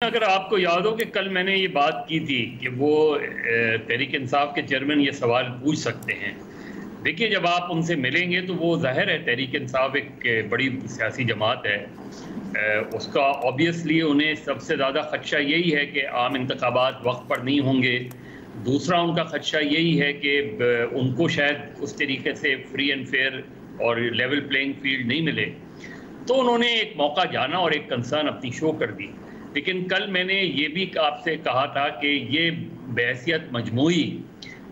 اگر آپ کو یاد ہو کہ کل میں نے یہ بات کی تھی کہ وہ تحریک انصاف کے چیئرمین یہ سوال پوچھ سکتے ہیں۔ دیکھیے جب آپ ان سے ملیں گے تو وہ ظاہر ہے تحریک انصاف ایک بڑی سیاسی جماعت ہے، اس کا آبویسلی انہیں سب سے زیادہ خدشہ یہی ہے کہ عام انتخابات وقت پر نہیں ہوں گے۔ دوسرا ان کا خدشہ یہی ہے کہ ان کو شاید اس طریقے سے فری اینڈ فیئر اور لیول پلینگ فیلڈ نہیں ملے، تو انہوں نے ایک موقع جانا اور ایک کنسرن اپنی شو کر دی۔ لیکن کل میں نے یہ بھی آپ سے کہا تھا کہ یہ بحیثیت مجموعی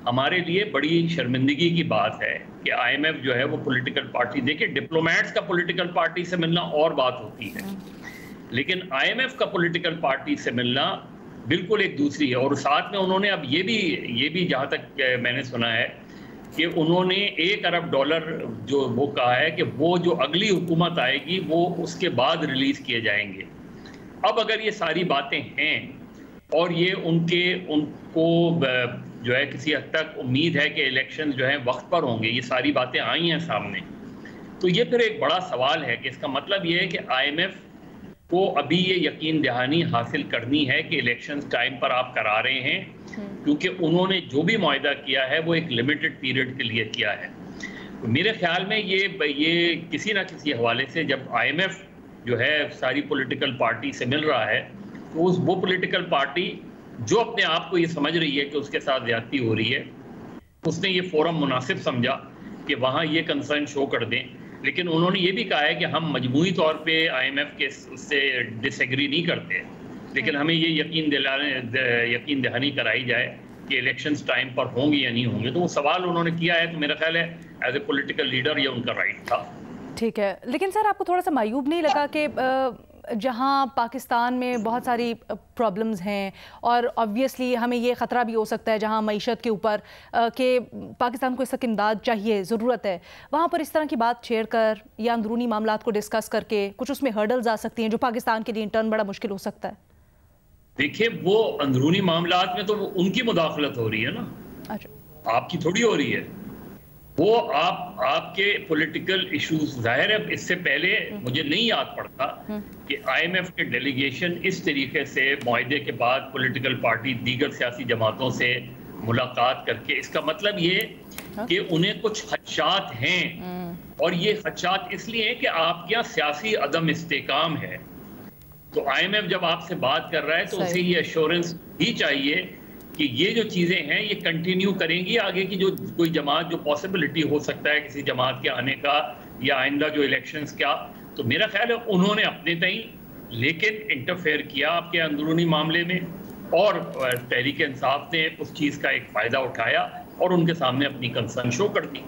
ہمارے لیے بڑی شرمندگی کی بات ہے کہ آئی ایم ایف جو ہے وہ پولیٹیکل پارٹی، دیکھیں ڈپلومیٹس کا پولیٹیکل پارٹی سے ملنا اور بات ہوتی ہے، لیکن آئی ایم ایف کا پولیٹیکل پارٹی سے ملنا بالکل ایک دوسری ہے۔ اور ساتھ میں انہوں نے اب یہ بھی جہاں تک میں نے سنا ہے کہ انہوں نے $1 ارب جو وہ کہا ہے کہ وہ جو اگلی حکومت آئے گی وہ اس کے بعد ریلیز کیے جائیں گے۔ اب اگر یہ ساری باتیں ہیں اور یہ ان کو جو ہے کسی حد تک امید ہے کہ الیکشن جو ہیں وقت پر ہوں گے، یہ ساری باتیں آئی ہیں سامنے، تو یہ پھر ایک بڑا سوال ہے کہ اس کا مطلب یہ ہے کہ آئی ایم ایف کو ابھی یہ یقین دہانی حاصل کرنی ہے کہ الیکشن ٹائم پر آپ کرا رہے ہیں، کیونکہ انہوں نے جو بھی معاہدہ کیا ہے وہ ایک لمیٹڈ پیریڈ کے لیے کیا ہے۔ میرے خیال میں یہ کسی نہ کسی حوالے سے جب آئی ایم ایف جو ہے ساری پولیٹیکل پارٹی سے مل رہا ہے تو وہ پولیٹیکل پارٹی جو اپنے آپ کو یہ سمجھ رہی ہے کہ اس کے ساتھ زیادتی ہو رہی ہے، اس نے یہ فورم مناسب سمجھا کہ وہاں یہ کنسرن شو کر دیں۔ لیکن انہوں نے یہ بھی کہا ہے کہ ہم مجموعی طور پہ آئی ایم ایف کے سے ڈس ایگری نہیں کرتے، لیکن ہمیں یہ یقین دہانی کرائی جائے کہ الیکشنز ٹائم پر ہوں گے یا نہیں ہوں گے۔ تو وہ سوال انہوں نے کیا ہے، تو میرا خیال ہے ایز اے پولیٹیکل لیڈر یہ ان کا رائٹ تھا۔ ٹھیک ہے، لیکن سر آپ کو تھوڑا سا معیوب نہیں لگا کہ جہاں پاکستان میں بہت ساری پرابلمز ہیں اور آبویسلی ہمیں یہ خطرہ بھی ہو سکتا ہے جہاں معیشت کے اوپر کہ پاکستان کو اس تک امداد چاہیے، ضرورت ہے، وہاں پر اس طرح کی بات چھیڑ کر یا اندرونی معاملات کو ڈسکس کر کے کچھ اس میں ہرڈلز آ سکتی ہیں جو پاکستان کے لیے انٹرن بڑا مشکل ہو سکتا ہے؟ دیکھیے وہ اندرونی معاملات میں تو ان کی مداخلت ہو رہی ہے نا، آپ کی تھوڑی ہو رہی ہے۔ وہ آپ کے پولیٹیکل ایشوز، ظاہر ہے اس سے پہلے مجھے نہیں یاد پڑتا کہ آئی ایم ایف کے ڈیلیگیشن اس طریقے سے معاہدے کے بعد پولیٹیکل پارٹی دیگر سیاسی جماعتوں سے ملاقات کر کے، اس کا مطلب یہ کہ انہیں کچھ خدشات ہیں، اور یہ خدشات اس لیے ہیں کہ آپ کے یہاں سیاسی عدم استحکام ہے۔ تو آئی ایم ایف جب آپ سے بات کر رہا ہے تو اسے یہ ایشورنس بھی چاہیے کہ یہ جو چیزیں ہیں یہ کنٹینیو کریں گی، آگے کی جو کوئی جماعت جو پاسبلٹی ہو سکتا ہے کسی جماعت کے آنے کا یا آئندہ جو الیکشنز کا، تو میرا خیال ہے انہوں نے اپنے تئیں لیکن انٹرفیئر کیا آپ کے اندرونی معاملے میں، اور تحریک انصاف نے اس چیز کا ایک فائدہ اٹھایا اور ان کے سامنے اپنی کنسرن شو کر دی۔